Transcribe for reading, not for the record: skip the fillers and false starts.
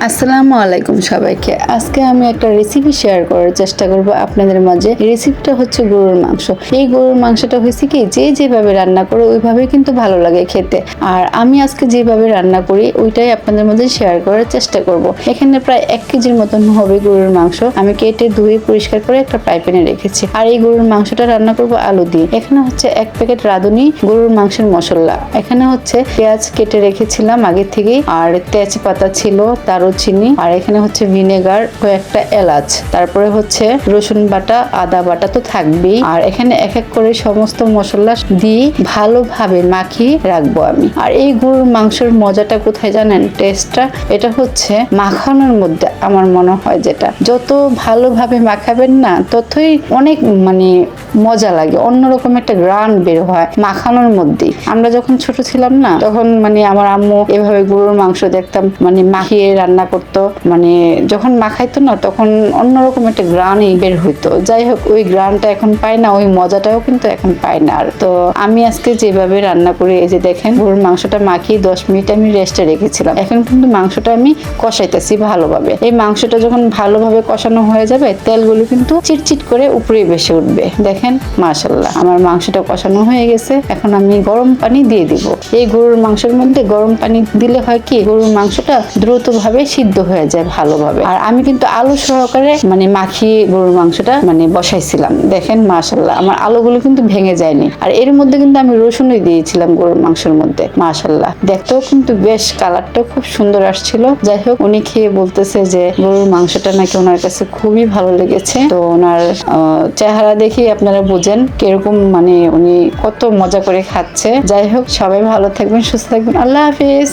আসসালামু আলাইকুম সবাইকে। আজকে আমি একটা রেসিপি শেয়ার করার চেষ্টা করব আপনাদের মাঝে। এই রেসিপিটা হচ্ছে গরুর মাংস। এই গরুর মাংসটা হয়েছে কি, যে যেভাবে রান্না করে ওইভাবে কিন্তু ভালো লাগে খেতে। আর আমি আজকে যেভাবে রান্না করি ওইটাই আপনাদের মধ্যে শেয়ার করার চেষ্টা করব। এখানে প্রায় 1 কেজির মতন হবে গরুর মাংস। আমি কেটে ধুয়ে পরিষ্কার করে একটা ফ্রাই প্যানে রেখেছি। আর এই গরুর মাংসটা রান্না করব আলু দিয়ে। এখানে হচ্ছে 1 প্যাকেট রাঁধুনি গরুর মাংসের মশলা। এখানে হচ্ছে পেঁয়াজ কেটে রেখেছিলাম আগে থেকেই, আর তেজপাতা ছিল, দারুচিনি, আর এখানে হচ্ছে ভিনেগার, কয়েকটা এলাচ, তারপরে হচ্ছে রসুন বাটা, আদা বাটা তো থাকবেই। আর এখানে এক এক করে সমস্ত মশলা দিয়ে ভালোভাবে মাখিয়ে রাখবো আমি। আর এই গরুর মাংসের মজাটা কোথায় জানেন? টেস্টটা এটা হচ্ছে মাখানোর মধ্যে। আমার মনে হয় যেটা যত ভালোভাবে মাখাবেন না ততই অনেক মজা লাগে, অন্যরকম একটা গ্রান বের হয় মাখানোর মধ্যে। আমরা যখন ছোট ছিলাম না তখন আমার আম্মু এভাবে গরুর মাংস দেখতাম মাখিয়ে রান্না করতো। যখন মাখাইতো না তখন অন্যরকম একটা গ্রানই বের হইতো। যাই হোক, ওই গ্রানটা এখন পাই না, ওই মজাটাও কিন্তু এখন পাই না। আর তো আমি আজকে যেভাবে রান্না করি, এই যে দেখেন, গরুর মাংসটা মাখিয়ে 10 মিনিট আমি রেস্টে রেখেছিলাম। এখন কিন্তু মাংসটা আমি কষাইতেছি ভালোভাবে। এই মাংসটা যখন ভালোভাবে কষানো হয়ে যাবে, তেলগুলো কিন্তু চিটচিট করে উপরে ভেসে উঠবে। দেখেন, মাশাআল্লাহ, আমার মাংসটা কষানো হয়ে গেছে। এখন আমি গরম পানি দিয়ে দিব। এই গরুর মাংসের মধ্যে গরম পানি দিলে হয় কি, গরুর মাংসটা দ্রুতভাবে সিদ্ধ হয়ে যায় ভালোভাবে। আর আমি কিন্তু আলু সহকারে মাখিয়ে গরুর মাংসটা বসাইছিলাম। দেখেন, মাশাআল্লাহ, আমার আলুগুলো কিন্তু ভেঙে যায়নি। আর এর মধ্যে কিন্তু আমি রসুনই দিয়েছিলাম গরুর মাংসের মধ্যে। মাশাআল্লাহ, দেখতেও কিন্তু বেশ কালারটা খুব সুন্দর আসছিল। যাই হোক, উনি খেয়ে বলতেছে যে গরুর মাংসটা নাকি ওনার কাছে খুবই ভালো লেগেছে। তো ওনার চেহারা দেখি আপনারা বুঝেন কিরকম উনি কত মজা করে খাচ্ছে। যাই হোক, সবাই ভালো থাকবেন, সুস্থ থাকবেন। আল্লাহ হাফিজ।